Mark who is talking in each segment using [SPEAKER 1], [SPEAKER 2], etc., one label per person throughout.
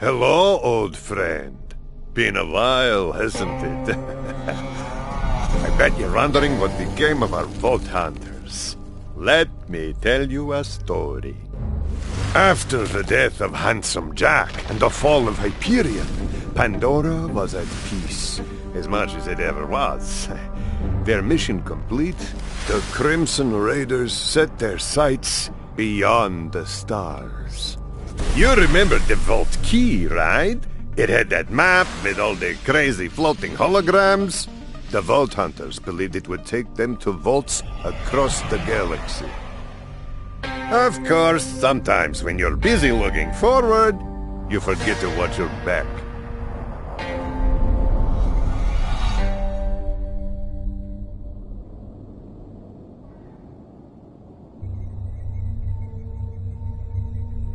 [SPEAKER 1] Hello, old friend. Been a while, hasn't it? I bet you're wondering what became of our vault hunters. Let me tell you a story. After the death of Handsome Jack and the fall of Hyperion, Pandora was at peace, as much as it ever was. Their mission complete, the Crimson Raiders set their sights beyond the stars. You remember the Vault Key, right? It had that map with all the crazy floating holograms. The Vault Hunters believed it would take them to vaults across the galaxy. Of course, sometimes when you're busy looking forward, you forget to watch your back.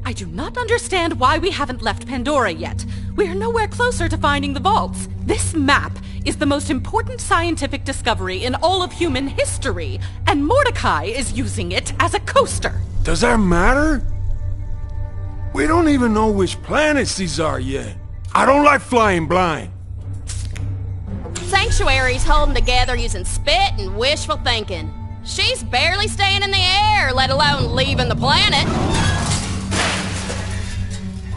[SPEAKER 2] I do not understand why we haven't left Pandora yet. We are nowhere closer to finding the vaults. This map is the most important scientific discovery in all of human history, and Mordecai is using it as a coaster.
[SPEAKER 3] Does that matter? We don't even know which planets these are yet. I don't like flying blind.
[SPEAKER 4] Sanctuary's holding together using spit and wishful thinking. She's barely staying in the air, let alone leaving the planet.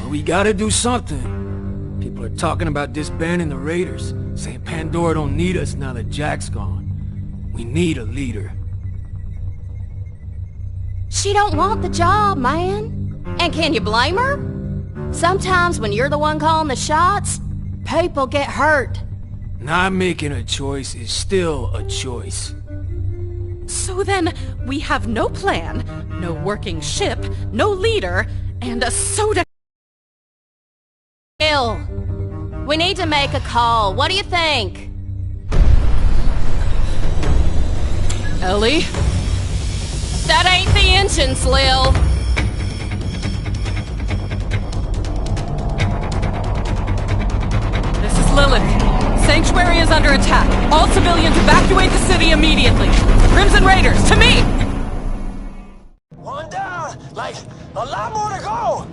[SPEAKER 3] We gotta do something. People are talking about disbanding the Raiders, saying Pandora don't need us now that Jack's gone. We need a leader.
[SPEAKER 4] She don't want the job, man. And can you blame her? Sometimes when you're the one calling the shots, people get hurt.
[SPEAKER 3] Not making a choice is still a choice.
[SPEAKER 2] So then, we have no plan, no working ship, no leader, and a soda...
[SPEAKER 4] We need to make a call. What do you think?
[SPEAKER 2] Ellie?
[SPEAKER 4] That ain't the engines, Lil.
[SPEAKER 2] This is Lilith. Sanctuary is under attack. All civilians evacuate the city immediately. Crimson Raiders, to me!
[SPEAKER 5] One down! Like, a lot more to go!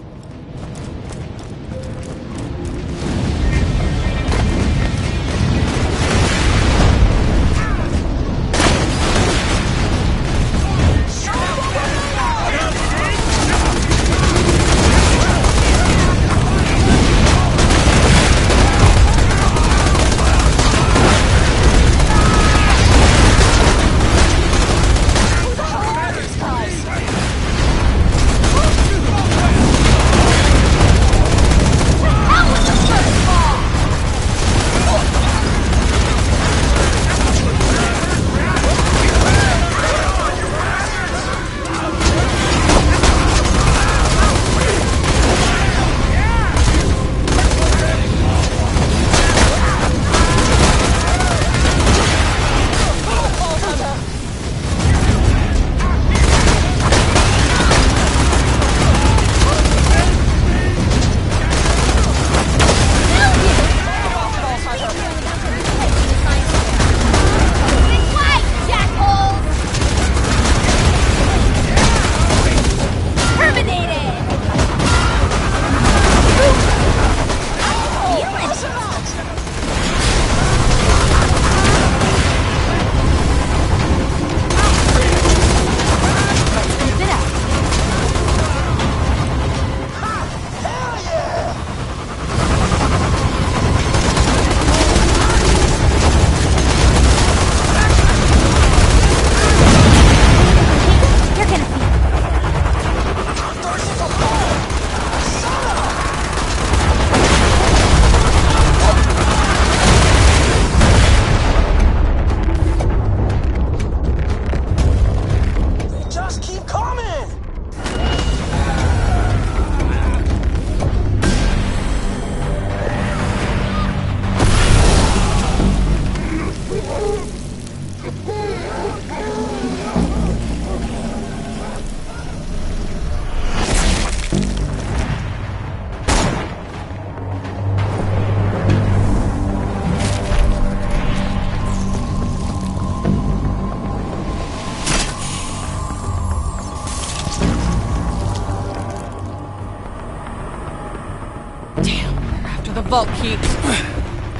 [SPEAKER 2] vault key.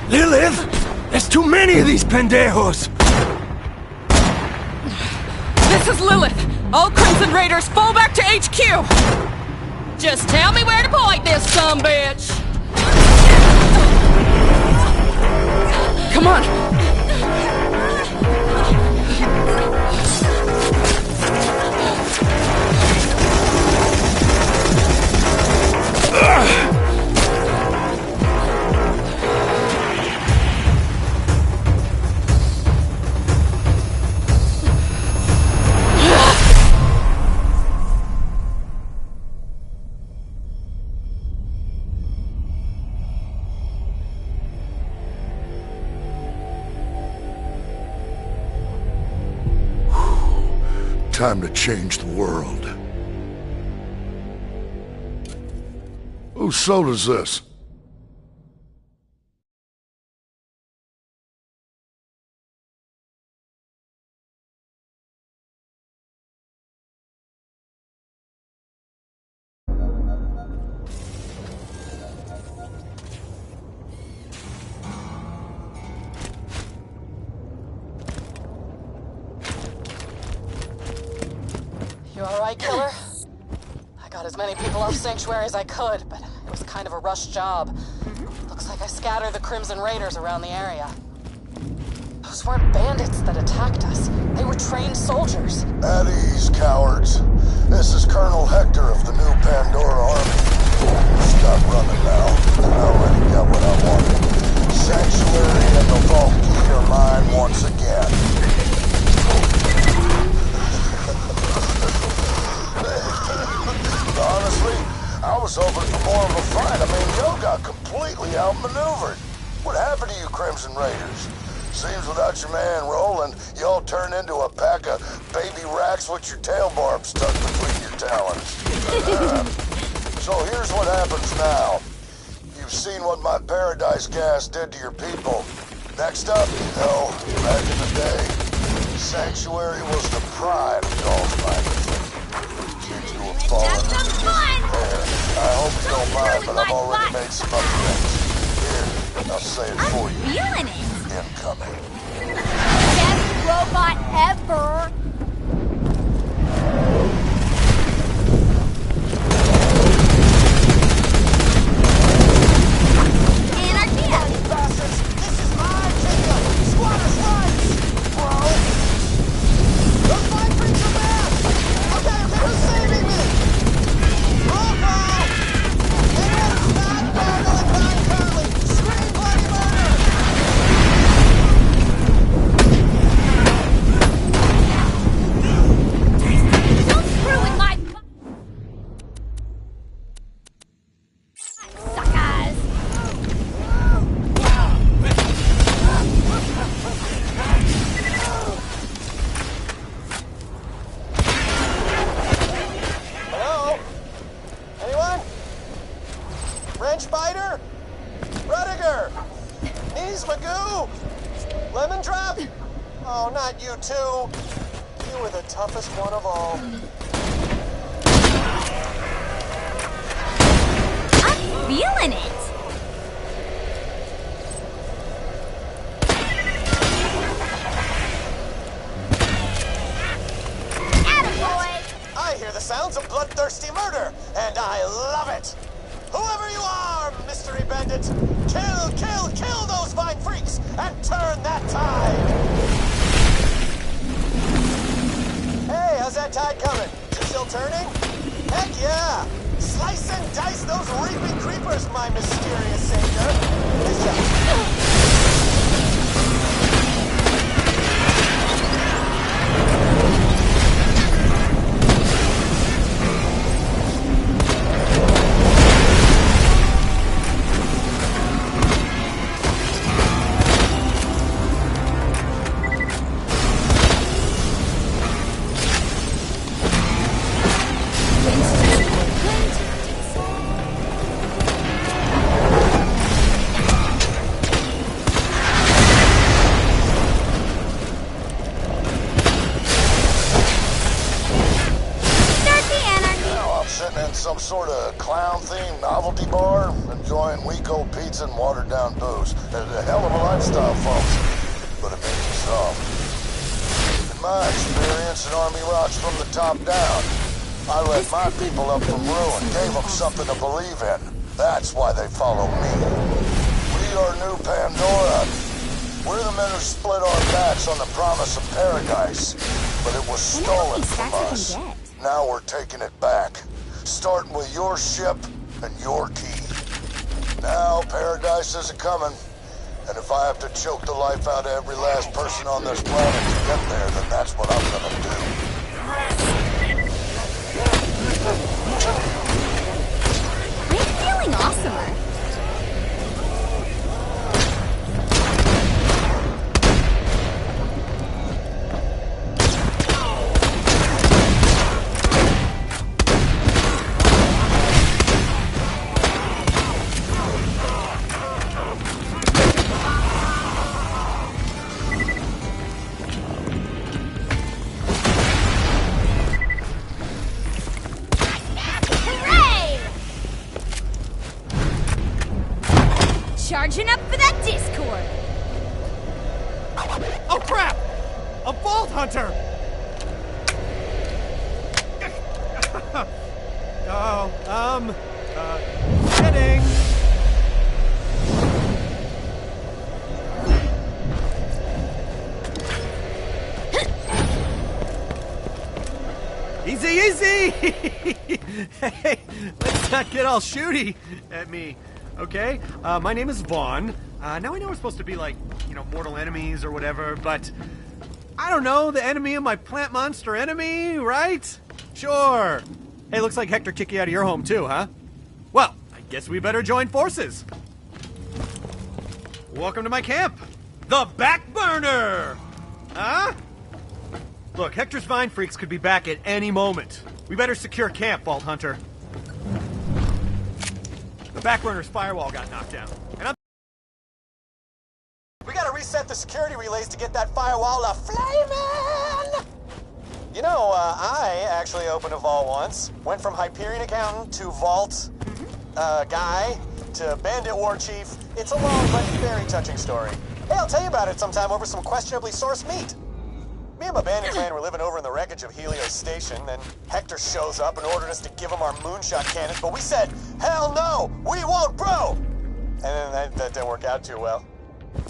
[SPEAKER 3] Lilith! There's too many of these pendejos!
[SPEAKER 2] This is Lilith! All Crimson Raiders, fall back to HQ!
[SPEAKER 4] Just tell me where to point this sumbitch!
[SPEAKER 2] Come on!
[SPEAKER 6] Time to change the world. Whose soul is this?
[SPEAKER 7] You alright, killer? I got as many people off Sanctuary as I could, but it was kind of a rush job. Looks like I scattered the Crimson Raiders around the area. Those weren't bandits that attacked us. They were trained soldiers.
[SPEAKER 6] At ease, cowards. This is Colonel Hector of the new Pandora Army. Stop running now. I already got what I wanted. Sanctuary and the vault key are mine once again. Honestly, I was hoping for more of a fight. I mean, y'all got completely outmaneuvered. What happened to you Crimson Raiders? Seems without your man Roland, y'all turned into a pack of baby rats with your tail barbs stuck between your talons. So here's what happens now. You've seen what my paradise gas did to your people. Next up, back in the day, Sanctuary was the pride of y'all's magazine.
[SPEAKER 4] Have some fun!
[SPEAKER 6] I hope you don't mind, but I've already made some upgrades. Here, I'll say it for you.
[SPEAKER 4] Feeling it!
[SPEAKER 6] Incoming.
[SPEAKER 4] Best robot ever! Anarchia!
[SPEAKER 5] Bastards! This is my kingdom! Squatters' rights! Bro! Those fine freaks are bad! Okay, who's saving me? Roll call! Anyone who's not Borderlands currently, scream bloody murder!
[SPEAKER 4] Don't screw with my... suckers!
[SPEAKER 5] Hello? Anyone? Wrench biter? Rudiger? Knees Magoo? Lemon drop? Oh, not you two. You were the toughest one of all.
[SPEAKER 4] I'm feeling it! Attaboy!
[SPEAKER 5] I hear the sounds of bloodthirsty murder, and I love it! Whoever you are, mystery bandit, kill those fine freaks, and turn that tide! Hey, how's that tide coming? Is it still turning? Heck yeah! Slice and dice those reaping creepers, my mysterious savior! Nice job.
[SPEAKER 6] watered-down booze. A hell of a lifestyle, folks. But it made me some. In my experience, an army rots from the top down. I led my people up from ruin, gave them something to believe in. That's why they follow me. We are New Pandora. We're the men who split our backs on the promise of paradise. But it was stolen from us. Now we're taking it back. Starting with your ship and your key. Now paradise is a-coming. And if I have to choke the life out of every last person on this planet to get there, then that's what I'm gonna do.
[SPEAKER 4] I'm feeling awesomer. Charging up for that Discord.
[SPEAKER 8] Oh crap! A Vault Hunter! Kidding! Easy, easy! Hey, let's not get all shooty at me, okay? My name is Vaughn. Now I know we're supposed to be like, mortal enemies or whatever, but I don't know, the enemy of my plant monster enemy, right? Sure. Hey, looks like Hector kicked you out of your home too, huh? Well, I guess we better join forces. Welcome to my camp, the Back Burner! Huh? Look, Hector's Vine Freaks could be back at any moment. We better secure camp, Vault Hunter. The Back Burner's firewall got knocked down. And we gotta reset the security relays to get that firewall a-flaming! I actually opened a vault once. Went from Hyperion accountant to vault guy to bandit war chief. It's a long but very touching story. Hey, I'll tell you about it sometime over some questionably sourced meat. Me and my bandit clan were living over in the wreckage of Helios Station, then Hector shows up and ordered us to give him our moonshot cannons, but we said, hell no, we won't, bro! And then that didn't work out too well.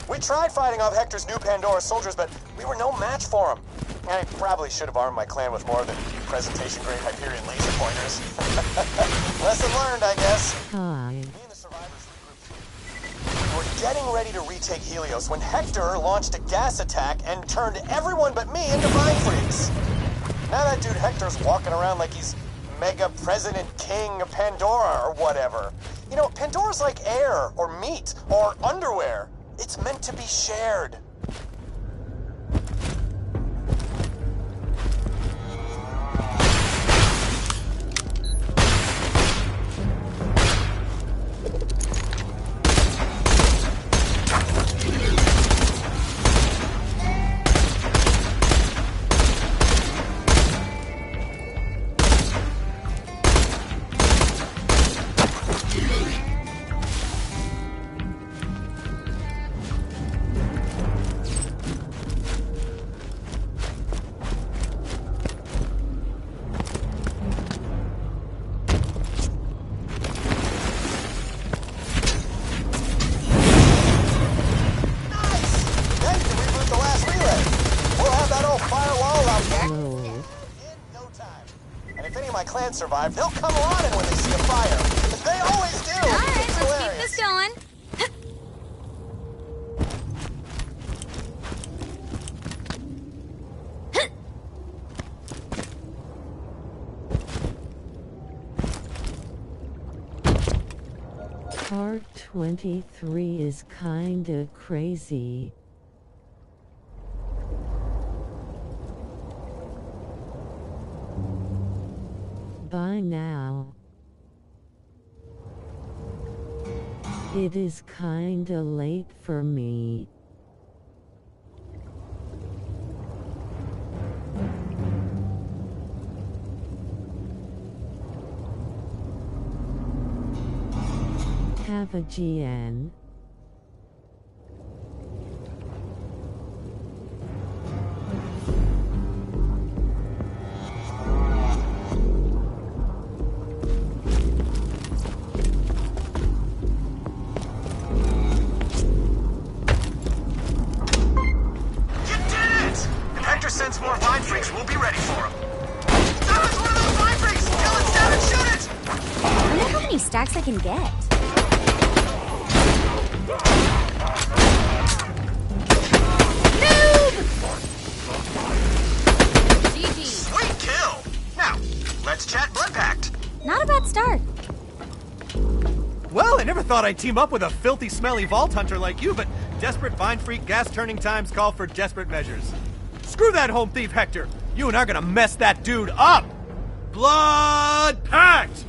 [SPEAKER 8] We tried fighting off Hector's New Pandora soldiers, but we were no match for him. I probably should have armed my clan with more than presentation-grade Hyperion laser pointers. Lesson learned, I guess.
[SPEAKER 9] Hi.
[SPEAKER 6] Me and the survivors regrouped. We were getting ready to retake Helios when Hector launched a gas attack and turned everyone but me into Vine Freaks. Now that dude Hector's walking around like he's Mega President King of Pandora or whatever. Pandora's like air or meat or underwear. It's meant to be shared. Survive, they'll come running when they see a fire. They always do.
[SPEAKER 4] All right, let's keep this going.
[SPEAKER 9] Part 23 is kinda crazy. By now. It is kinda late for me. Have a GN.
[SPEAKER 8] freaks. We'll be ready for him. Oh, it's one of those mind freaks! Kill it, stab it, shoot it!
[SPEAKER 10] I wonder how many stacks I can get.
[SPEAKER 4] GG.
[SPEAKER 8] Sweet kill! Now, let's chat Blood Pact.
[SPEAKER 10] Not a bad start.
[SPEAKER 11] Well, I never thought I'd team up with a filthy, smelly vault hunter like you, but desperate vine freak gas turning times call for desperate measures. Screw that home thief, Hector! You and I are gonna mess that dude up! Blood Pact!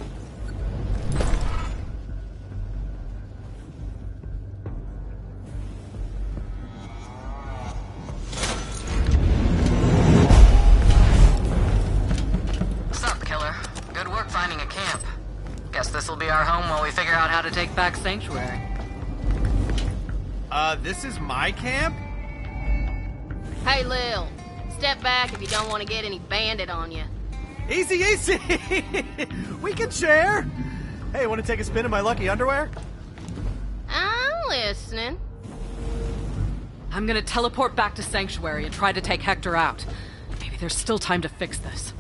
[SPEAKER 7] What's up, killer? Good work finding a camp. Guess this'll be our home while we figure out how to take back Sanctuary.
[SPEAKER 11] This is my camp?
[SPEAKER 4] Hey, Lil. Step back if you don't want to get any bandit on you.
[SPEAKER 11] Easy, easy! We can share! Hey, wanna take a spin in my lucky underwear?
[SPEAKER 4] I'm listening.
[SPEAKER 2] I'm gonna teleport back to Sanctuary and try to take Hector out. Maybe there's still time to fix this.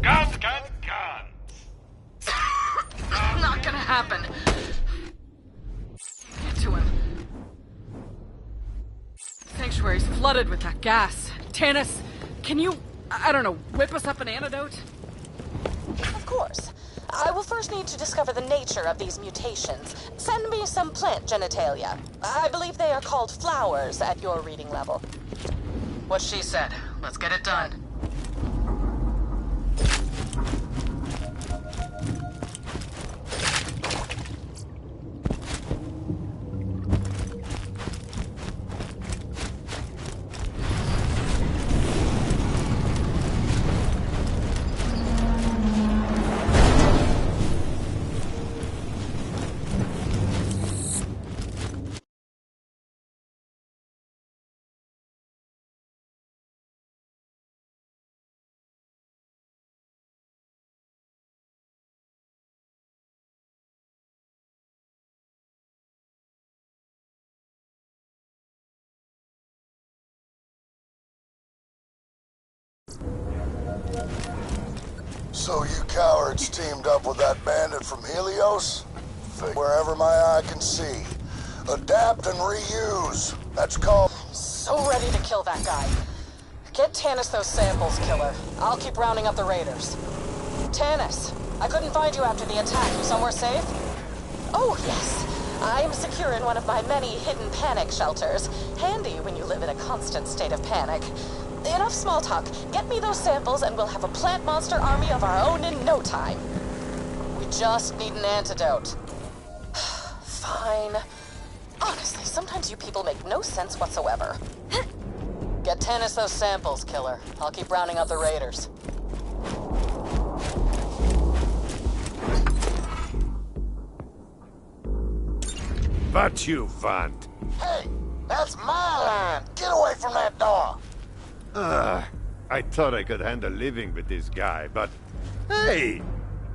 [SPEAKER 12] Guns!
[SPEAKER 2] Not gonna happen. Get to him. Sanctuary's flooded with that gas. Tannis, can you, I don't know, whip us up an antidote?
[SPEAKER 7] Of course. I will first need to discover the nature of these mutations. Send me some plant genitalia. I believe they are called flowers at your reading level. What she said. Let's get it done.
[SPEAKER 6] So you cowards teamed up with that bandit from Helios? Wherever my eye can see. Adapt and reuse. That's called...
[SPEAKER 7] So ready to kill that guy. Get Tannis those samples, killer. I'll keep rounding up the raiders. Tannis, I couldn't find you after the attack. You somewhere safe? Oh, yes. I am secure in one of my many hidden panic shelters. Handy when you live in a constant state of panic. Enough small talk. Get me those samples and we'll have a plant monster army of our own in no time. We just need an antidote. Fine. Honestly, sometimes you people make no sense whatsoever. Get Tannis those samples, killer. I'll keep rounding up the raiders.
[SPEAKER 1] What you want?
[SPEAKER 6] Hey, that's my line. Get away from that door.
[SPEAKER 1] I thought I could handle living with this guy, but... Hey!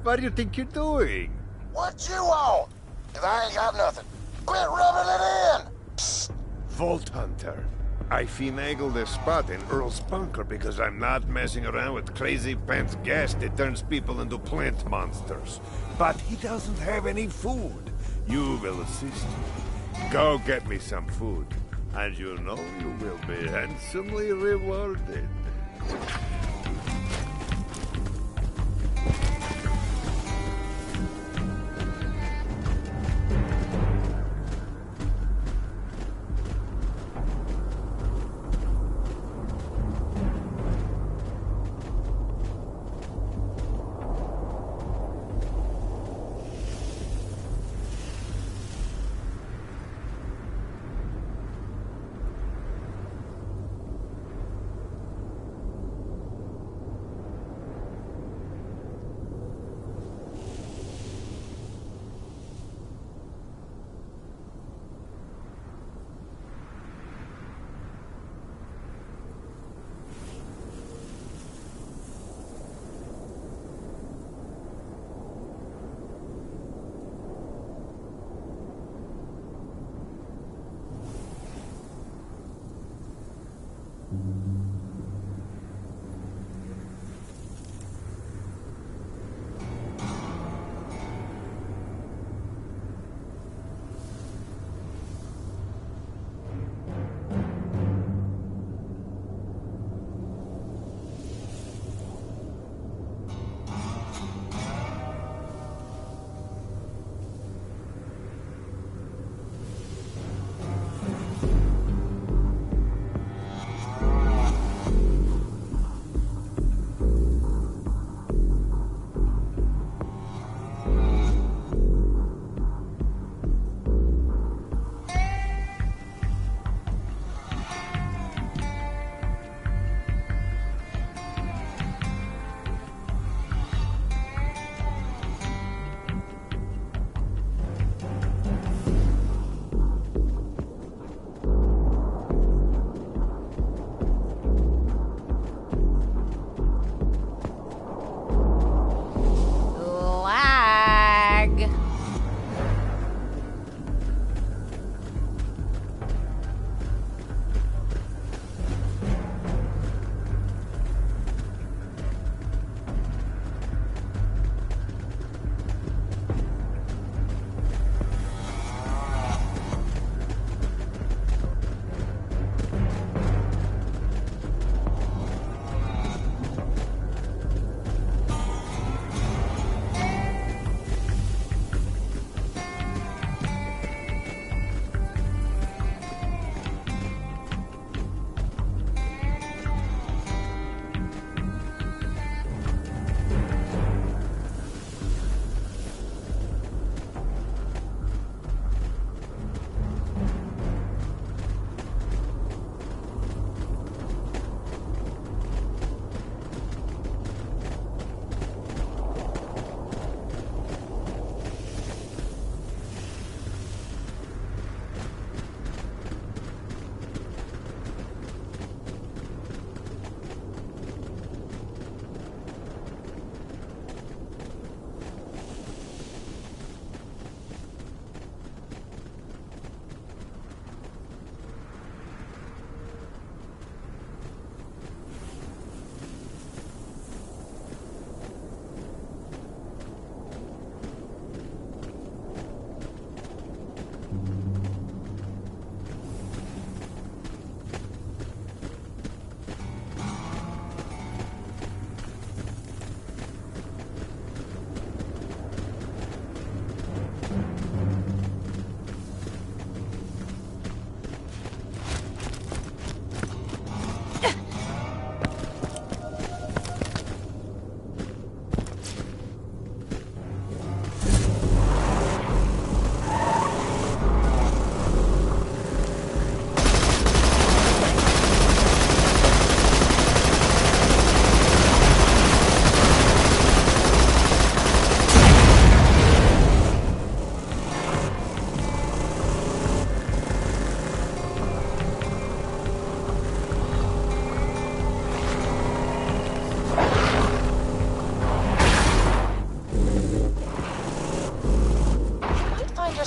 [SPEAKER 1] What do you think you're doing?
[SPEAKER 6] What you want? 'Cause I ain't got nothing. Quit rubbing it in. Psst.
[SPEAKER 1] Vault Hunter. I finagled a spot in Earl's bunker because I'm not messing around with crazy pants gas that turns people into plant monsters. But he doesn't have any food. You will assist me. Go get me some food. And you know you will be handsomely rewarded.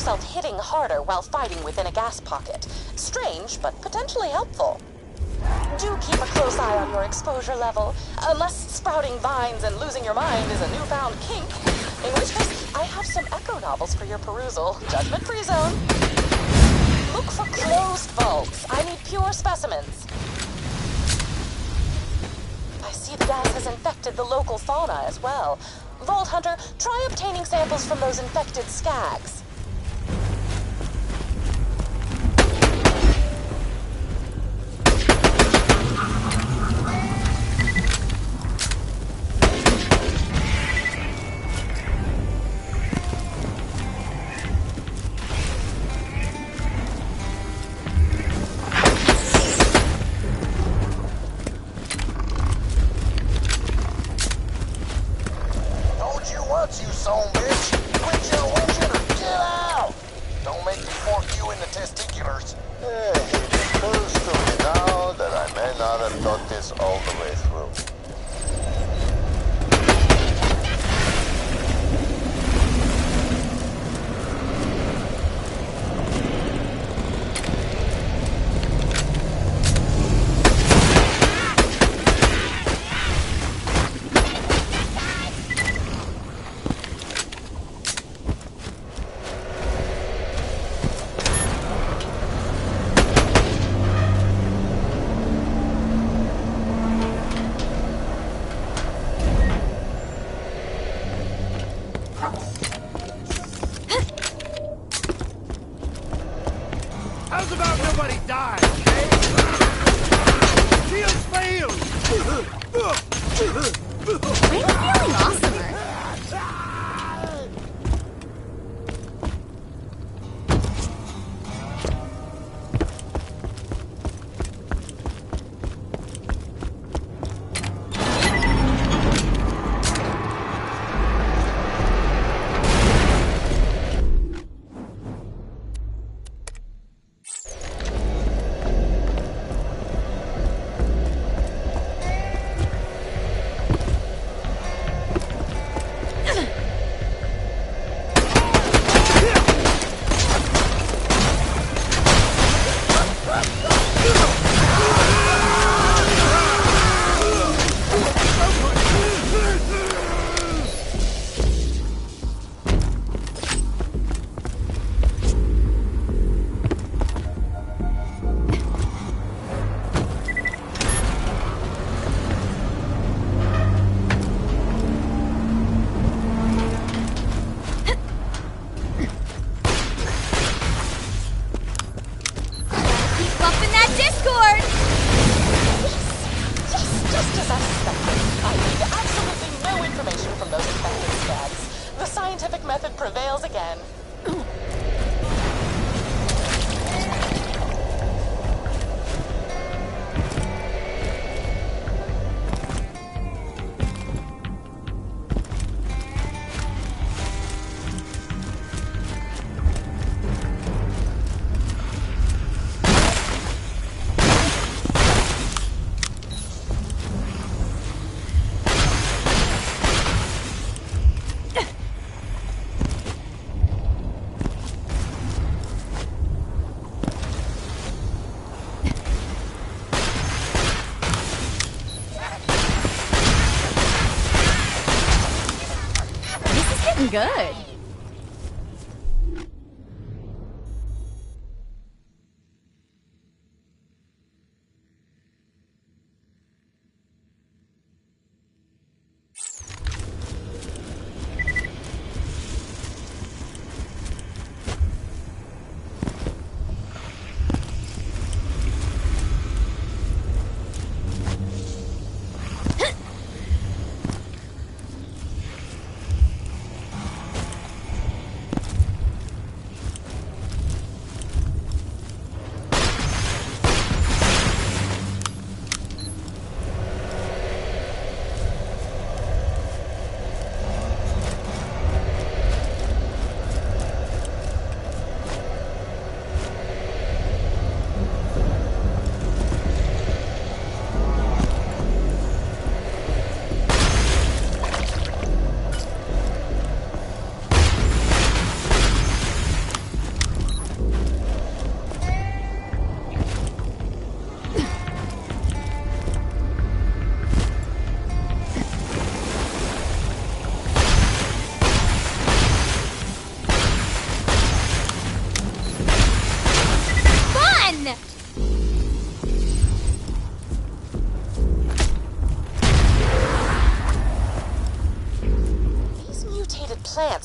[SPEAKER 7] yourself hitting harder while fighting within a gas pocket. Strange, but potentially helpful. Do keep a close eye on your exposure level, unless sprouting vines and losing your mind is a newfound kink, in which case I have some echo novels for your perusal. Judgment-free zone. Look for closed vaults. I need pure specimens. I see the gas has infected the local fauna as well. Vault Hunter, try obtaining samples from those infected skags.
[SPEAKER 5] How's about nobody dies, eh? Shields failed!
[SPEAKER 10] I'm feeling awesomer.
[SPEAKER 7] Prevails again.
[SPEAKER 10] Good.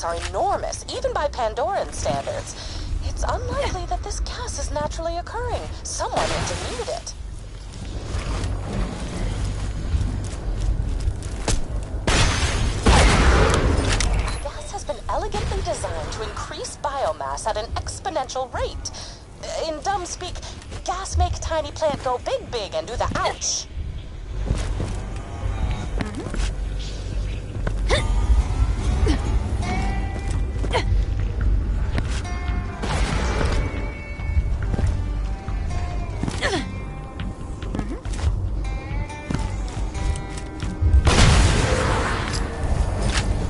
[SPEAKER 7] are enormous, even by Pandoran standards. It's unlikely that this gas is naturally occurring. Someone engineered it. The gas has been elegantly designed to increase biomass at an exponential rate. In dumb speak, gas make tiny plant go big and do the ouch.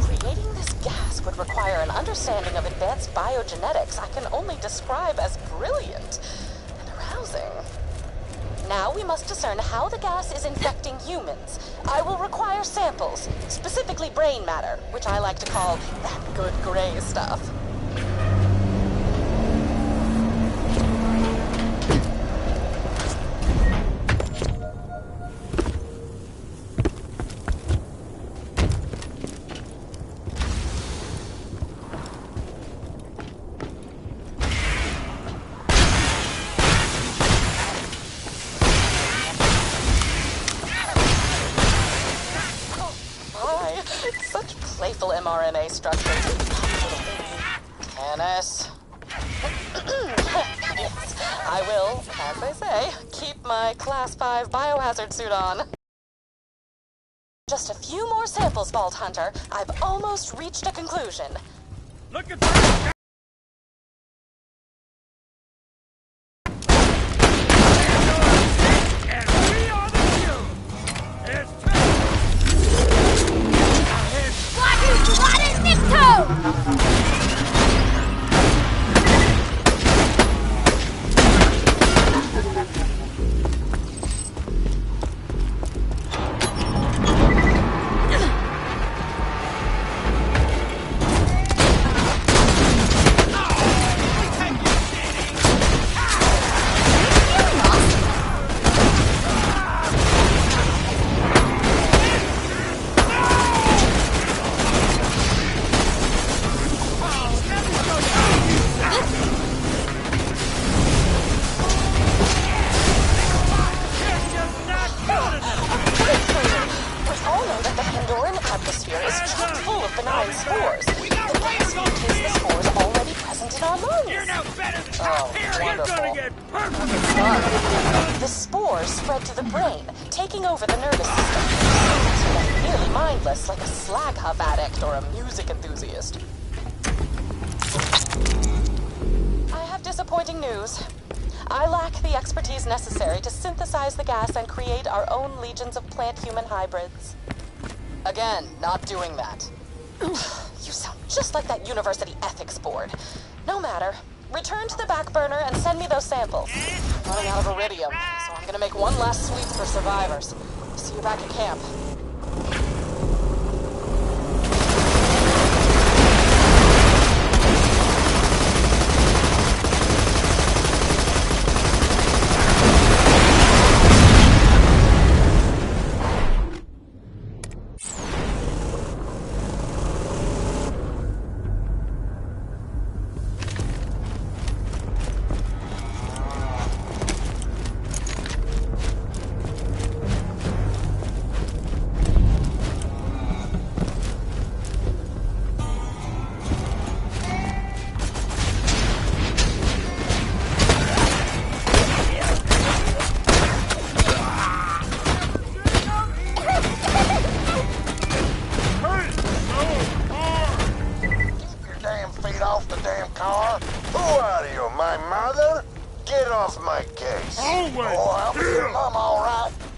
[SPEAKER 7] Creating this gas would require an understanding of advanced biogenetics I can only describe as brilliant and arousing. Now we must discern how the gas is infecting humans. I will require samples, specifically brain matter, which I like to call that good gray stuff. Such playful mRNA structures. Tennis. Yes, I will, as they say, keep my Class 5 biohazard suit on. Just a few more samples, Vault Hunter. I've almost reached a conclusion.
[SPEAKER 11] Look at that! And we are the few! It's
[SPEAKER 7] The spores spread to the brain, taking over the nervous system. It's nearly mindless, like a slag hub addict or a music enthusiast. I have disappointing news. I lack the expertise necessary to synthesize the gas and create our own legions of plant-human hybrids. Again, not doing that. You sound just like that university ethics board. No matter. Return to the back burner and send me those samples. I'm running out of iridium, so I'm gonna make one last sweep for survivors. See you back at camp.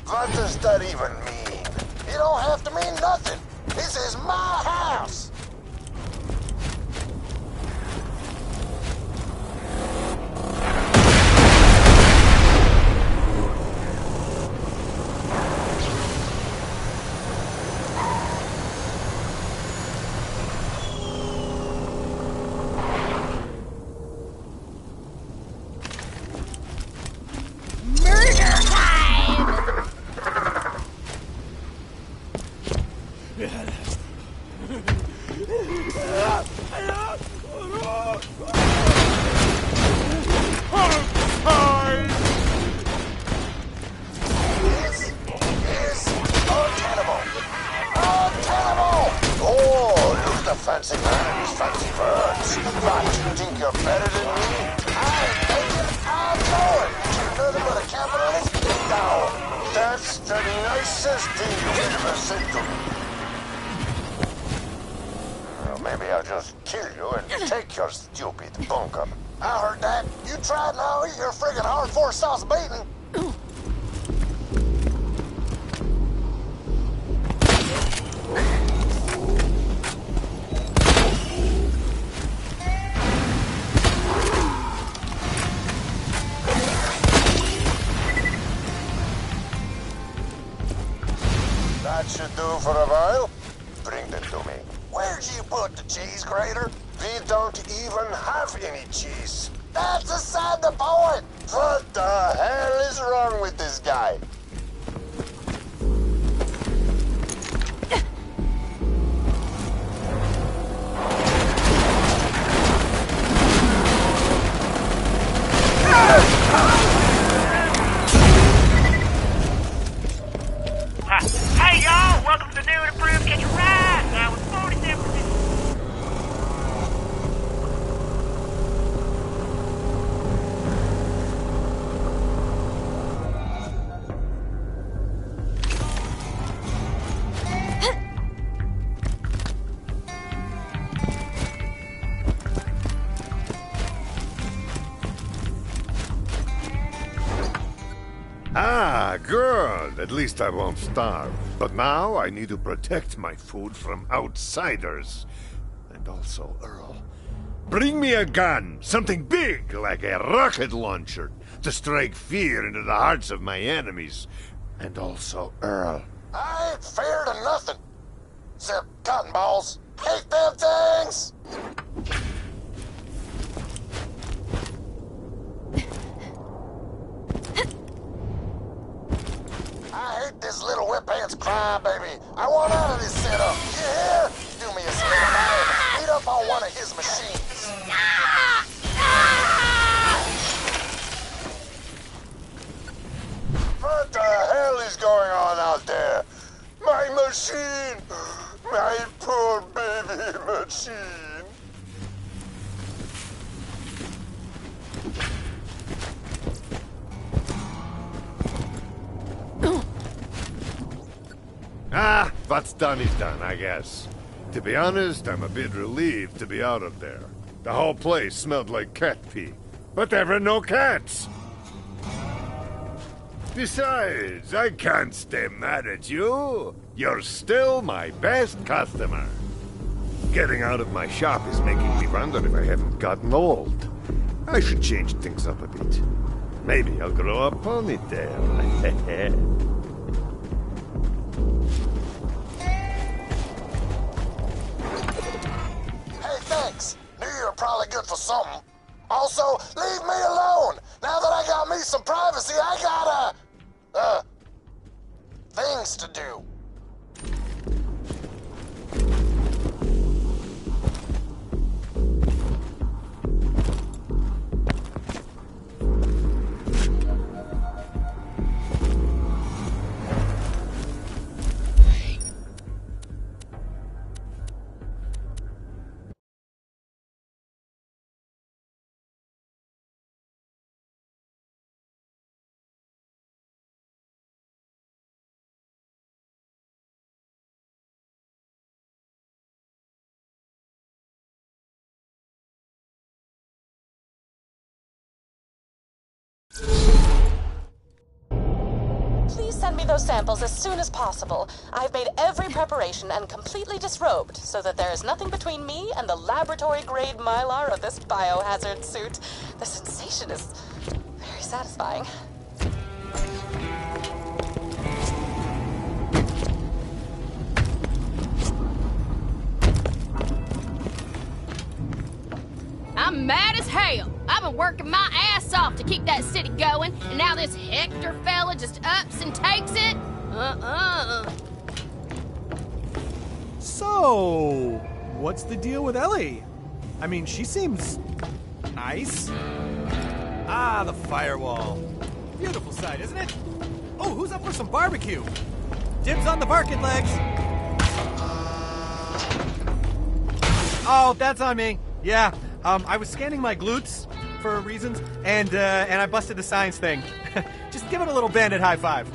[SPEAKER 6] What does that even mean? You don't have to mean nothing. This is my house. fancy man, these fancy birds. What, you think you're better than me? I know it. You're nothing but a capitalist dog. That's the nicest thing you've ever said to me. Well, maybe I'll just kill you and take your stupid bunker. I heard that. You tried now, you're friggin' hard for sauce beating. That should do for a while. Bring them to me. Where'd you put the cheese grater? We don't even have any cheese. That's aside the point. What the hell is wrong with this guy?
[SPEAKER 12] Hey y'all, welcome to the new and improved Get Your Ride. Now with 47%.
[SPEAKER 1] Ah, good. At least I won't starve. But now I need to protect my food from outsiders. And also Earl. Bring me a gun. Something big, like a rocket launcher, to strike fear into the hearts of my enemies. And also Earl.
[SPEAKER 6] I ain't fair to nothing. Except cotton balls. Hate them things! I hate this little whip pants crybaby. I want out of this setup. You hear? Do me a favor, man. Meet up on one of his machines. What the hell is going on out there? My machine! My poor baby machine!
[SPEAKER 1] Ah, what's done is done, I guess. To be honest, I'm a bit relieved to be out of there. The whole place smelled like cat pee. But there were no cats! Besides, I can't stay mad at you. You're still my best customer. Getting out of my shop is making me wonder if I haven't gotten old. I should change things up a bit. Maybe I'll grow a ponytail.
[SPEAKER 6] Thanks. Knew you were probably good for something. Also, leave me alone. Now that I got me some privacy, I got things to do.
[SPEAKER 7] Please send me those samples as soon as possible. I've made every preparation and completely disrobed so that there is nothing between me and the laboratory-grade mylar of this biohazard suit. The sensation is very satisfying.
[SPEAKER 10] I'm mad as hell. I've been working my ass off to keep that city going, and now this Hector fella just ups and takes it?
[SPEAKER 11] So, what's the deal with Ellie? I mean, she seems nice. Ah, the firewall. Beautiful sight, isn't it? Oh, who's up for some barbecue? Dibs on the barking legs. Oh, that's on me. Yeah, I was scanning my glutes for reasons, and I busted the science thing. Just give it a little bandit high five.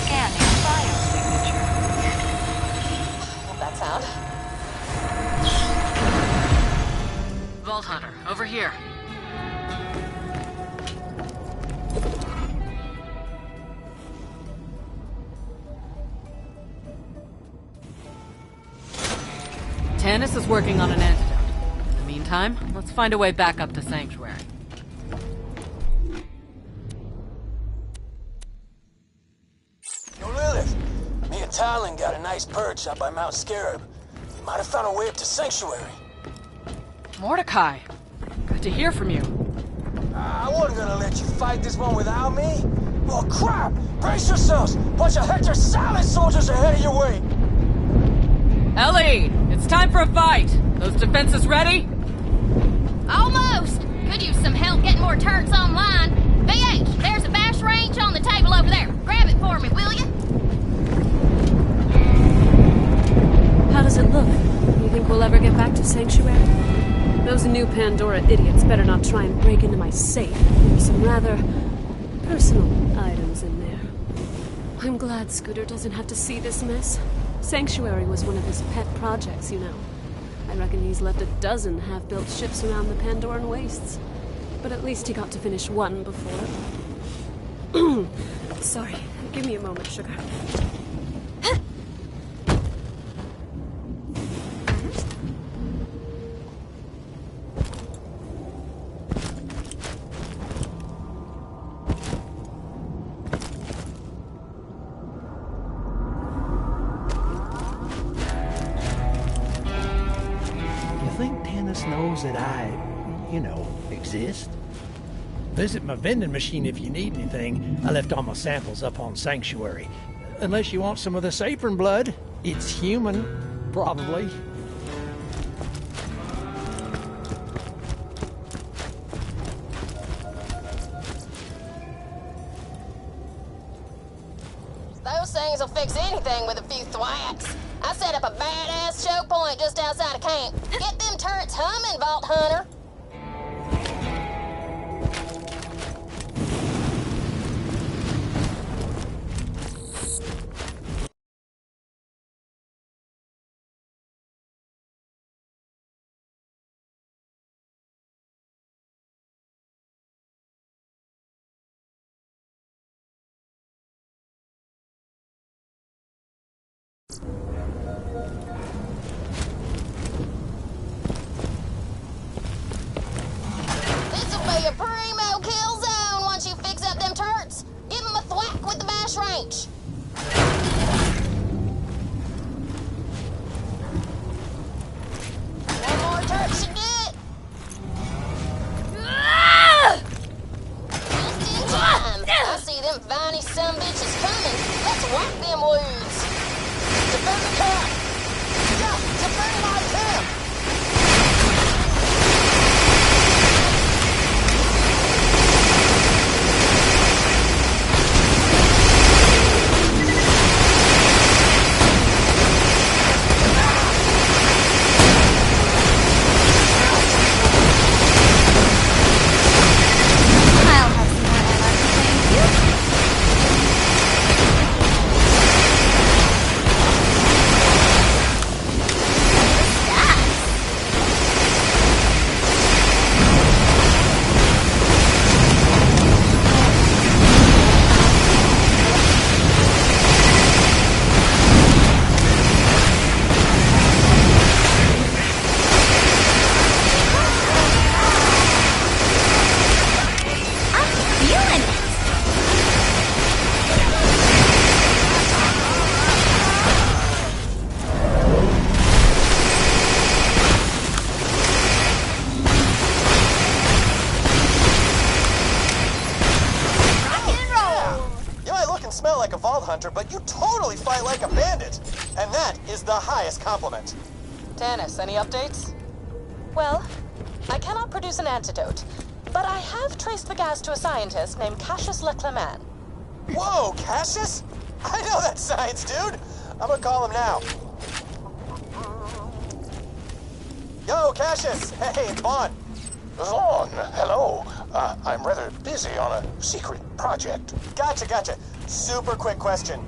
[SPEAKER 13] Scanning file signature.
[SPEAKER 7] What'd that sound? Vault Hunter, over here.
[SPEAKER 2] Tannis is working on an antidote. In the meantime, let's find a way back up to Sanctuary.
[SPEAKER 14] Yo, Lilith, me and Talon got a nice perch up by Mount Scarab. Might have found a way up to Sanctuary.
[SPEAKER 2] Mordecai, good to hear from you.
[SPEAKER 14] I wasn't gonna let you fight this one without me. Oh, crap! Brace yourselves! Bunch of Hector Salad soldiers ahead of your way!
[SPEAKER 2] Ellie, it's time for a fight. Those defenses ready?
[SPEAKER 10] Almost. Could use some help getting more turrets online. VH, there's a bash range on the table over there. Grab it for me, will you?
[SPEAKER 15] How does it look? You think we'll ever get back to Sanctuary? Those new Pandora idiots better not try and break into my safe. There's some rather personal items in there. I'm glad Scooter doesn't have to see this mess. Sanctuary was one of his pet projects, you know. I reckon he's left a dozen half-built ships around the Pandoran wastes. But at least he got to finish one before. Sorry, give me a moment, sugar.
[SPEAKER 16] Knows that I, exist. Visit my vending machine if you need anything. I left all my samples up on Sanctuary. Unless you want some of this apron blood. It's human, probably.
[SPEAKER 4] Those things will fix anything with a few thwacks. I set up a badass show point just outside of camp. Get them turrets humming, Vault Hunter. This'll be a primo kill zone once you fix up them turrets. Give them a thwack with the bash range. One more turret should do it. Just in time. I see them viney sumbitches coming. Let's whack them weeds.
[SPEAKER 14] Defend the camp! Yeah, defend my camp!
[SPEAKER 13] I'll have some more anarchy, thank you.
[SPEAKER 8] Smell like a Vault Hunter, but you totally fight like a bandit. And that is the highest compliment.
[SPEAKER 7] Tannis, any updates? Well, I cannot produce an antidote, but I have traced the gas to a scientist named Cassius Leclerman.
[SPEAKER 8] Whoa, Cassius? I know that science dude. I'm gonna call him now. Yo, Cassius! Hey, it's Vaughn.
[SPEAKER 6] Vaughn, hello. I'm rather busy on a secret project.
[SPEAKER 8] Gotcha. Super quick question.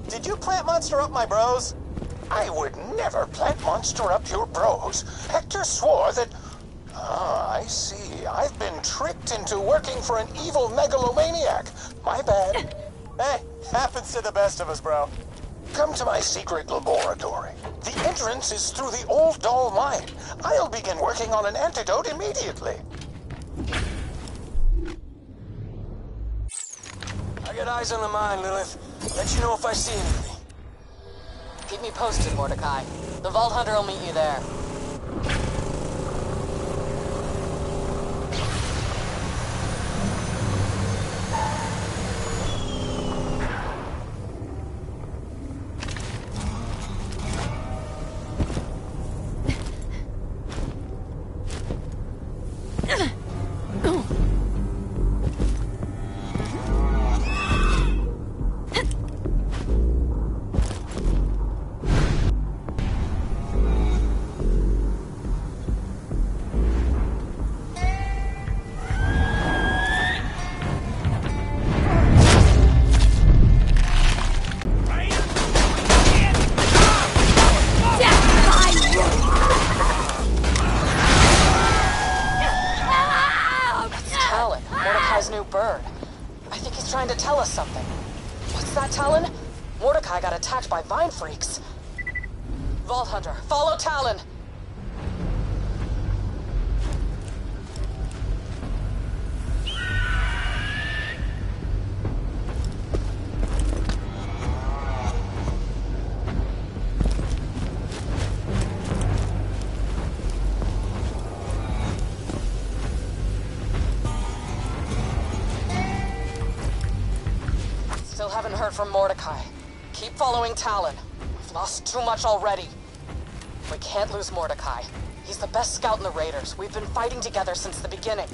[SPEAKER 8] Did you plant monster up my bros?
[SPEAKER 6] I would never plant monster up your bros. Hector swore that... I see. I've been tricked into working for an evil megalomaniac. My bad.
[SPEAKER 8] Hey, happens to the best of us, bro.
[SPEAKER 6] Come to my secret laboratory. The entrance is through the old doll mine. I'll begin working on an antidote immediately.
[SPEAKER 14] I got eyes on the mine, Lilith. I'll let you know if I see anything.
[SPEAKER 7] Keep me posted, Mordecai. The Vault Hunter will meet you there. Mordecai got attacked by vine freaks. Vault Hunter, follow Talon! Still haven't heard from Mordecai. Keep following Talon. We've lost too much already. We can't lose Mordecai. He's the best scout in the Raiders. We've been fighting together since the beginning.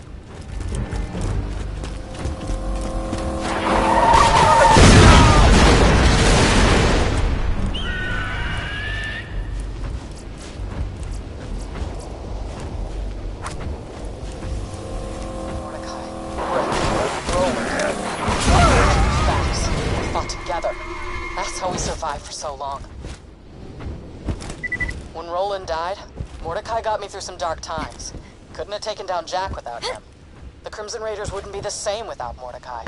[SPEAKER 7] For so long. When Roland died, Mordecai got me through some dark times. Couldn't have taken down Jack without him. The Crimson Raiders wouldn't be the same without Mordecai.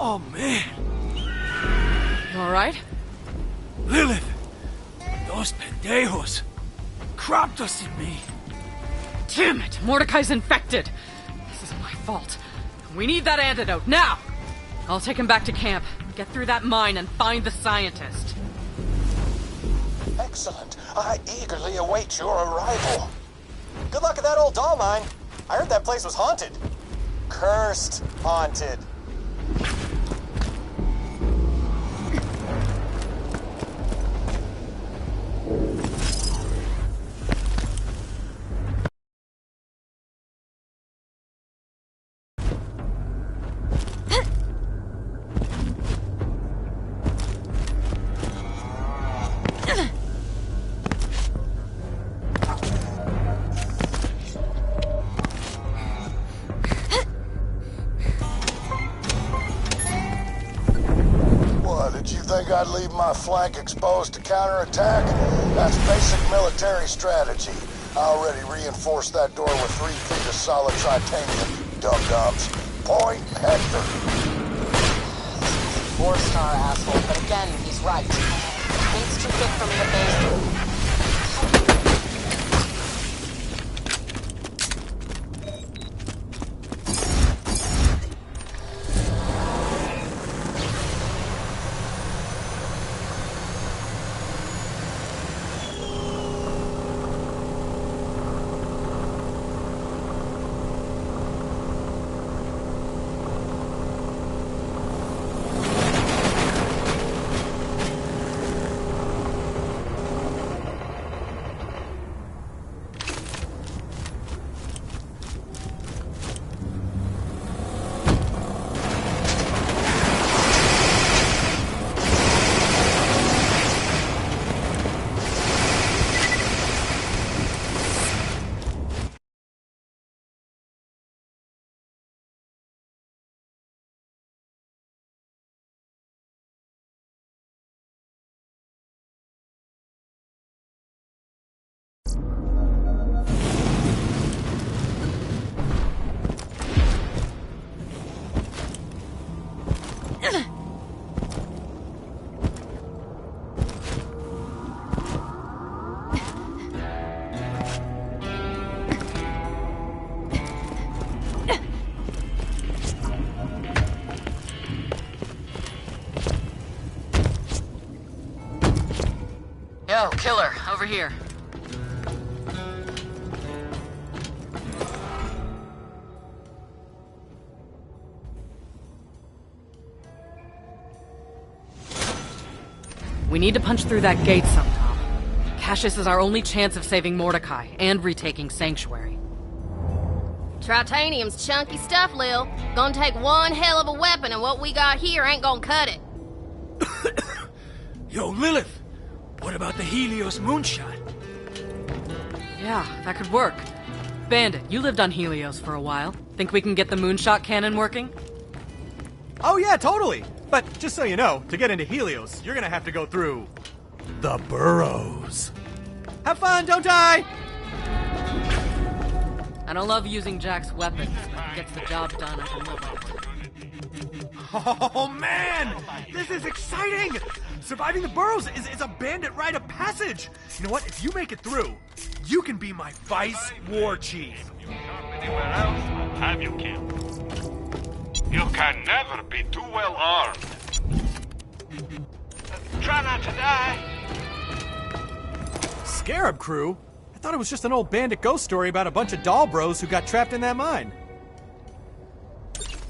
[SPEAKER 3] Oh, man.
[SPEAKER 2] You all right?
[SPEAKER 3] Lilith! Those pendejos cropped us at me.
[SPEAKER 2] Damn it! Mordecai's infected! This is my fault. We need that antidote, now! I'll take him back to camp. Get through that mine and find the scientist.
[SPEAKER 8] Excellent. I eagerly await your arrival. Good luck at that old doll mine. I heard that place was haunted. Cursed haunted.
[SPEAKER 6] I'd leave my flank exposed to counterattack? That's basic military strategy. I already reinforced that door with 3 feet of solid titanium, dum-dums. Point Hector.
[SPEAKER 7] 4-star asshole, but again, he's right. It's too big for me to base. Yo, killer, over here.
[SPEAKER 2] We need to punch through that gate sometime. Cassius is our only chance of saving Mordecai and retaking Sanctuary.
[SPEAKER 4] Tritanium's chunky stuff, Lil. Gonna take one hell of a weapon, and what we got here ain't gonna cut it.
[SPEAKER 3] Yo, Lilith! What about the Helios moonshot?
[SPEAKER 2] Yeah, that could work. Bandit, you lived on Helios for a while. Think we can get the moonshot cannon working?
[SPEAKER 11] Oh yeah, totally! But just so you know, to get into Helios, you're gonna have to go through the burrows. Have fun, don't die!
[SPEAKER 2] I don't love using Jack's weapons, but he gets the job done as a mobile.
[SPEAKER 11] Oh man! This is exciting! Surviving the burrows is a bandit rite of passage! You know what? If you make it through, you can be my vice war chief.
[SPEAKER 17] Anywhere else, I'll have you killed. You can never be too well armed. Try not to die.
[SPEAKER 11] Scarab crew? I thought it was just an old bandit ghost story about a bunch of doll bros who got trapped in that mine.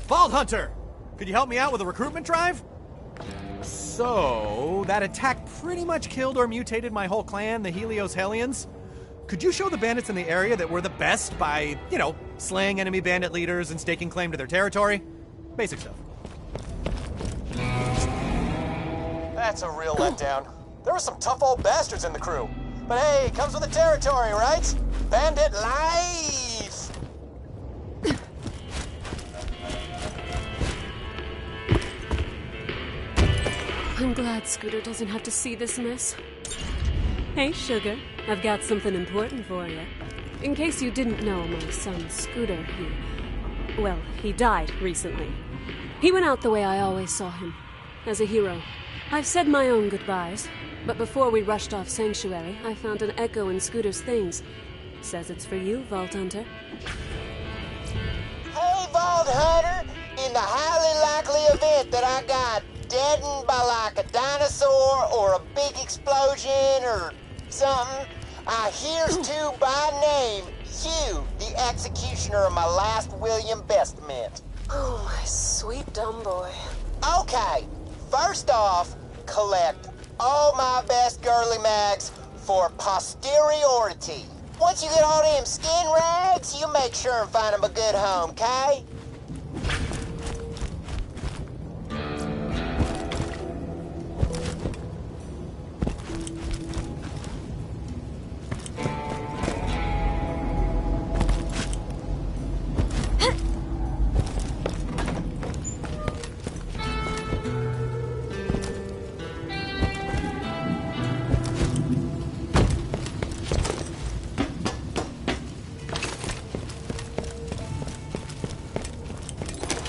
[SPEAKER 11] Vault Hunter! Could you help me out with a recruitment drive? So, that attack pretty much killed or mutated my whole clan, the Helios Hellions. Could you show the bandits in the area that we're the best by, you know, slaying enemy bandit leaders and staking claim to their territory? Basic stuff.
[SPEAKER 8] That's a real letdown. There were some tough old bastards in the crew. But hey, it comes with the territory, right? Bandit life!
[SPEAKER 15] I'm glad Scooter doesn't have to see this mess. Hey, Sugar. I've got something important for you. In case you didn't know, my son Scooter, he died recently. He went out the way I always saw him, as a hero. I've said my own goodbyes, but before we rushed off Sanctuary, I found an echo in Scooter's things. Says it's for you, Vault Hunter.
[SPEAKER 14] Hey, Vault Hunter! In the highly likely event that I got
[SPEAKER 18] deadened by like a dinosaur or a big explosion or something, I here's to by name you, the executioner of my last William Bestament.
[SPEAKER 7] Oh, my sweet dumb boy.
[SPEAKER 18] Okay, first off, collect all my best girly mags for posteriority. Once you get all them skin rags, you make sure and find them a good home, okay?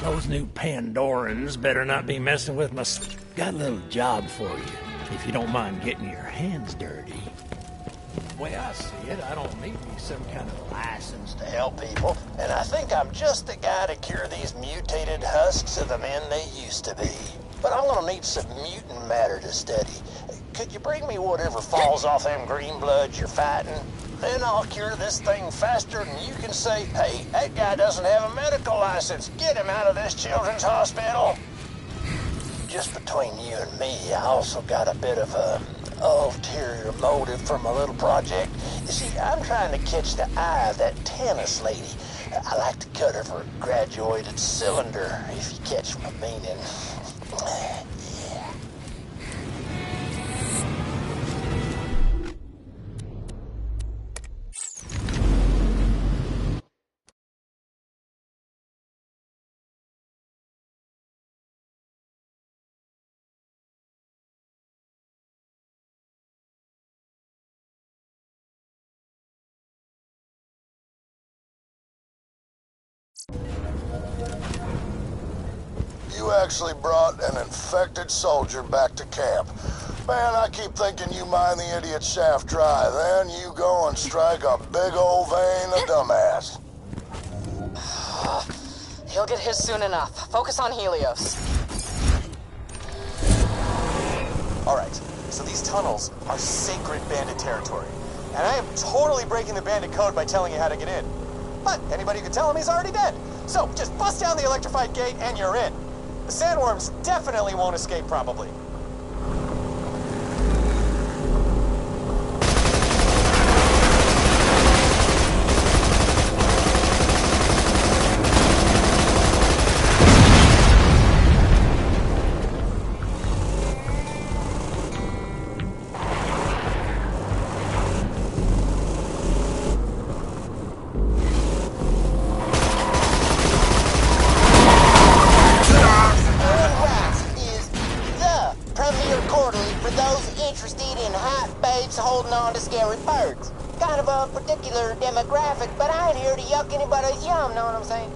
[SPEAKER 16] Those new Pandorans better not be messing with my... Got a little job for you, if you don't mind getting your hands dirty. The way I see it, I don't need some kind of license
[SPEAKER 6] To help people, and I think I'm just the guy to cure these mutated husks of the men they used to be. But I'm gonna need some mutant matter to study. Could you bring me whatever falls off them green bloods you're fighting? Then I'll cure this thing faster than you can say, hey, that guy doesn't have a medical license. Get him out of this children's hospital. Just between you and me, I also got a bit of a ulterior motive for my little project. You see, I'm trying to catch the eye of that tennis lady. I like to cut her for a graduated cylinder, if you catch my meaning. You actually brought an infected soldier back to camp. Man, I keep thinking you mine the idiot shaft dry. Then you go and strike a big old vein of dumbass.
[SPEAKER 7] He'll get his soon enough. Focus on Helios.
[SPEAKER 8] Alright, so these tunnels are sacred bandit territory. And I am totally breaking the bandit code by telling you how to get in. But anybody who can tell him he's already dead. So just bust down the electrified gate and you're in. The sandworms definitely won't escape, probably.
[SPEAKER 18] Holding on to scary birds. Kind of a particular demographic, but I ain't here to yuck anybody's yum, know what I'm saying?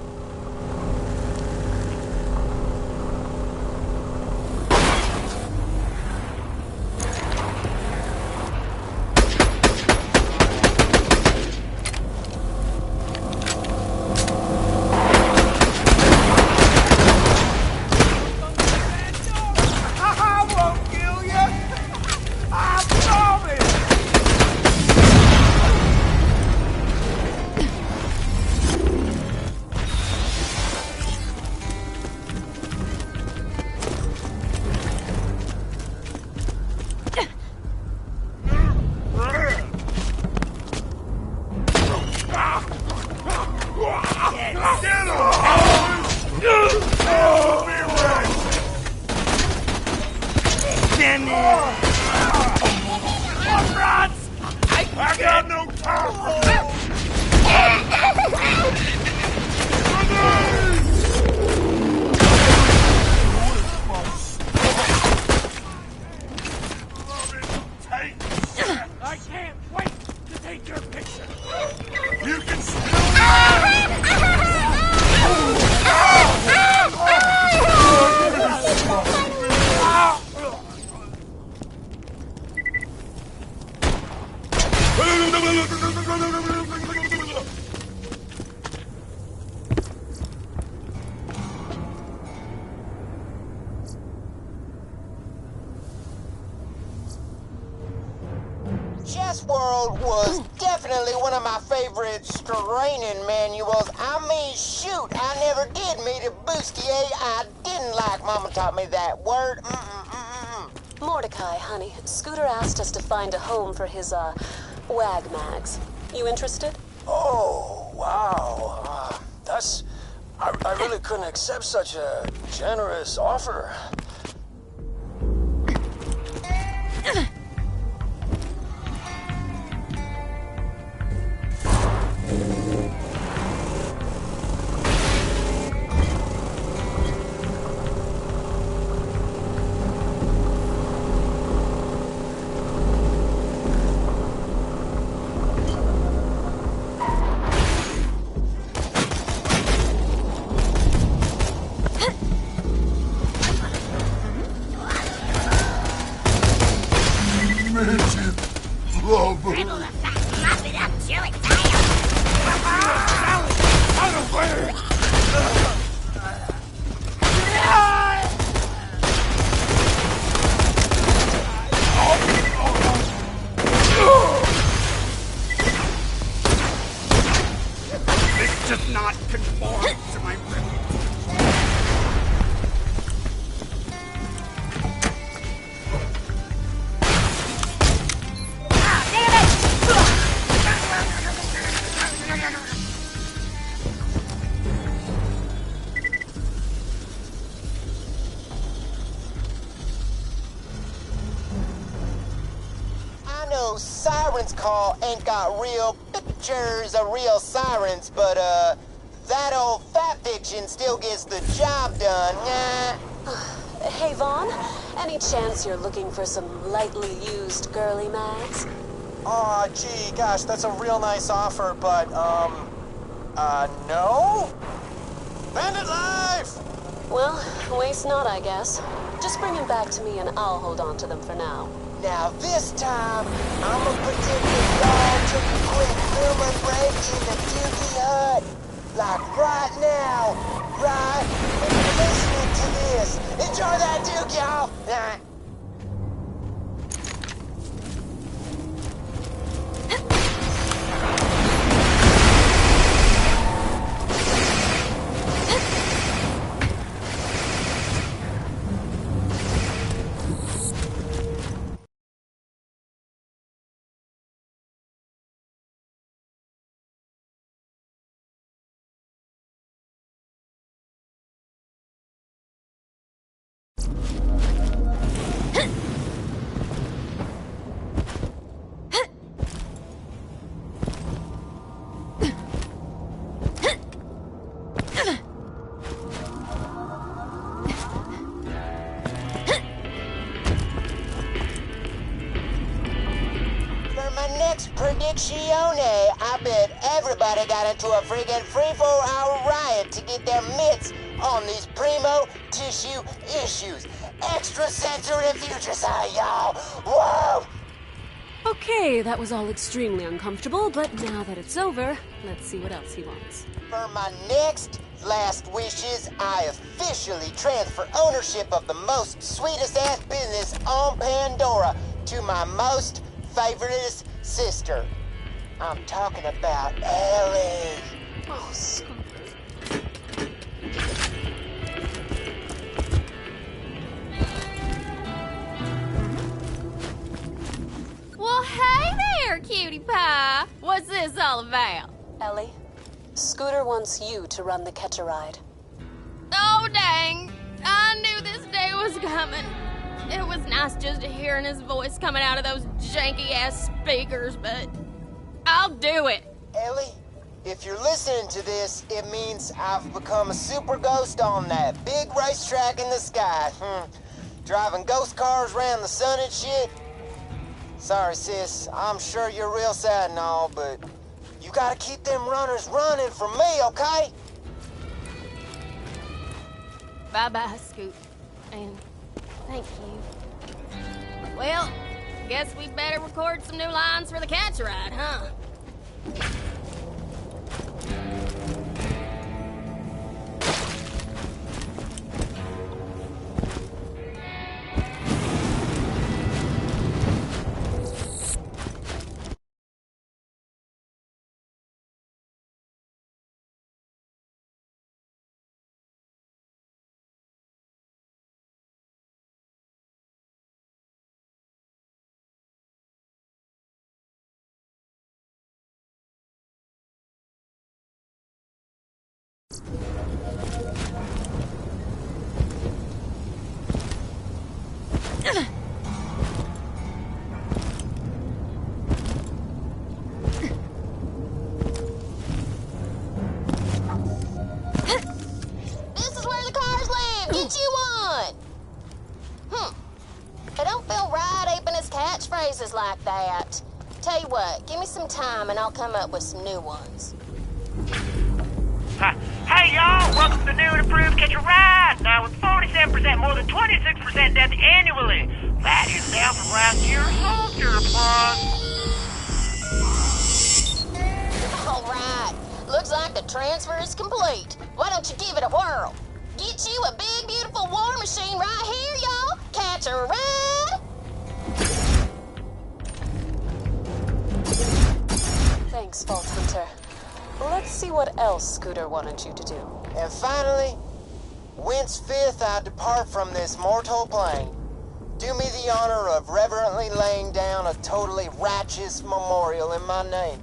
[SPEAKER 17] I got no time!
[SPEAKER 5] I can't wait to take your picture!
[SPEAKER 17] You can
[SPEAKER 18] Chess World was definitely one of my favorite training manuals. I mean, shoot, I never did meet a bustier I didn't like. Mama taught me that word.
[SPEAKER 15] Mordecai, honey, Scooter asked us to find a home for his, wag mags. You interested?
[SPEAKER 14] Oh, wow. I really couldn't accept such a generous offer.
[SPEAKER 18] Siren's Call ain't got real pictures of real sirens, but that old fat fiction still gets the job done.
[SPEAKER 15] Hey, Vaughn, any chance you're looking for some lightly used girly mags?
[SPEAKER 8] Aw, gee, gosh, that's a real nice offer, but, no? Bandit life!
[SPEAKER 15] Well, waste not, I guess. Just bring him back to me and I'll hold on to them for now.
[SPEAKER 18] Now this time, I'ma predict that y'all took a quick filming break in the Dookie Hut. Like right now, right when you're listening to this. Enjoy that, Duke, y'all. Predictione, I bet everybody got into a friggin' 3-4 hour riot to get their mitts on these primo tissue issues. Extrasensory future side, y'all. Whoa!
[SPEAKER 15] Okay, that was all extremely uncomfortable, but now that it's over, let's see what else he wants.
[SPEAKER 18] For my next last wishes, I officially transfer ownership of the most sweetest ass business on Pandora to my most favoritist sister. I'm talking about Ellie.
[SPEAKER 15] Oh, Scooter.
[SPEAKER 10] Well, hey there, cutie pie. What's this all about?
[SPEAKER 15] Ellie, Scooter wants you to run the catch-a-ride.
[SPEAKER 10] Oh, dang. I knew this day was coming. It was nice just hearing his voice coming out of those janky-ass speakers, but I'll do it.
[SPEAKER 18] Ellie, if you're listening to this, it means I've become a super ghost on that big racetrack in the sky. Driving ghost cars around the sun and shit. Sorry, sis. I'm sure you're real sad and all, but you gotta keep them runners running for me, okay?
[SPEAKER 10] Bye-bye, Scoot. And thank you. Well, guess we better record some new lines for the catch ride, huh?
[SPEAKER 4] phrases like that. Tell you what, give me some time and I'll come up with some new ones.
[SPEAKER 12] Hey, y'all! Welcome to the new and improved Catch a Ride! Now with 47% more than 26% death annually. That is down from last year's soldier applause.
[SPEAKER 4] All right. Looks like the transfer is complete. Why don't you give it a whirl? Get you a big, beautiful war machine right here, y'all. Catch a ride.
[SPEAKER 15] Thanks, Vault Hunter. Let's see what else Scooter wanted you to do.
[SPEAKER 18] And finally, whence fifth I depart from this mortal plane, do me the honor of reverently laying down a totally righteous memorial in my name.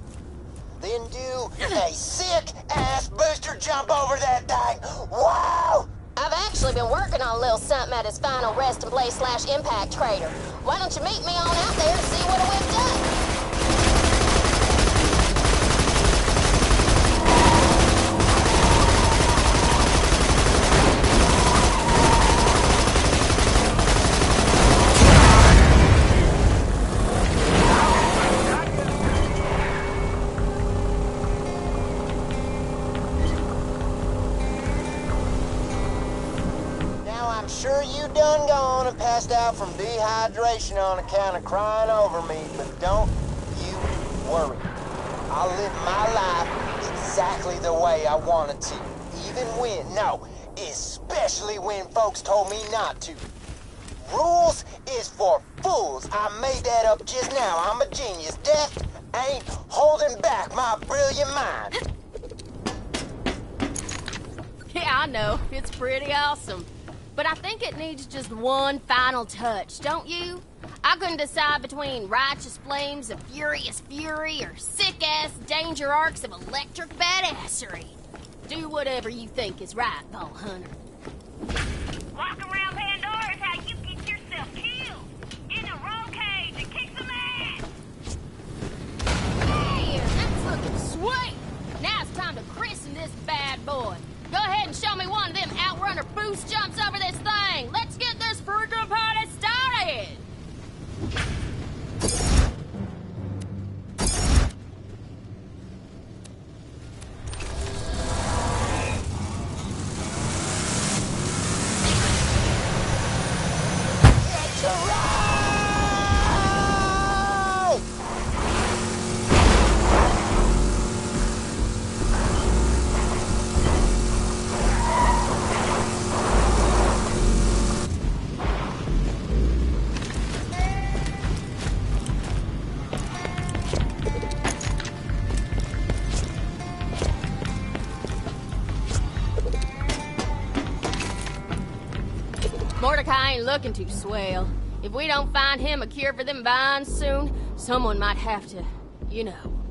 [SPEAKER 18] Then do a sick-ass booster jump over that thing. Wow!
[SPEAKER 4] I've actually been working on a little something at his final rest and play / impact crater. Why don't you meet me on out there to see what we've done?
[SPEAKER 18] I'm sure you done gone and passed out from dehydration on account of crying over me, but don't you worry. I'll live my life exactly the way I wanted to, even when, no, especially when folks told me not to. Rules is for fools. I made that up just now. I'm a genius. Death ain't holding back my brilliant mind.
[SPEAKER 10] Yeah, I know. It's pretty awesome. But I think it needs just one final touch, don't you? I couldn't decide between righteous flames of furious fury or sick-ass danger arcs of electric badassery. Do whatever you think is right, Vault Hunter.
[SPEAKER 12] Walk around Pandora is how you get yourself killed. In a roll cage and kick some ass.
[SPEAKER 10] Man, that's looking sweet. Now it's time to christen this bad boy. Go ahead and show me one of them outrunner boost jumps over this thing. Let's get this freaking party started. Mordecai ain't looking too swell. If we don't find him a cure for them vines soon, someone might have to, you know.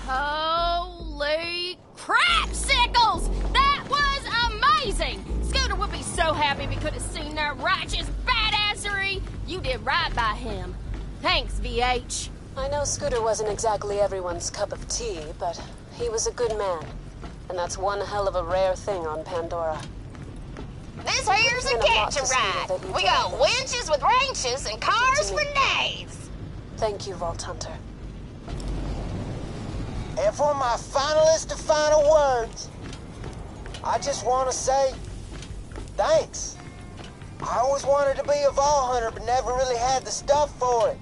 [SPEAKER 10] Holy crap, Sickles! That was amazing! Scooter would be so happy we could have seen that righteous badassery. You did right by him. Thanks, VH.
[SPEAKER 15] I know Scooter wasn't exactly everyone's cup of tea, but he was a good man. And that's one hell of a rare thing on Pandora.
[SPEAKER 4] This here's a catch-a-ride. We got winches with wrenches and cars for days.
[SPEAKER 15] Thank you, Vault Hunter.
[SPEAKER 18] And for my finalist of final words, I just want to say thanks. I always wanted to be a Vault Hunter, but never really had the stuff for it.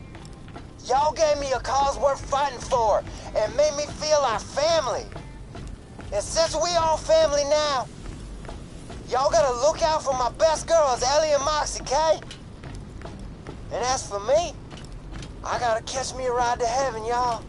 [SPEAKER 18] Y'all gave me a cause worth fighting for and made me feel like family. And since we all family now, y'all gotta look out for my best girls, Ellie and Moxie, K. And as for me, I gotta catch me a ride to heaven, y'all.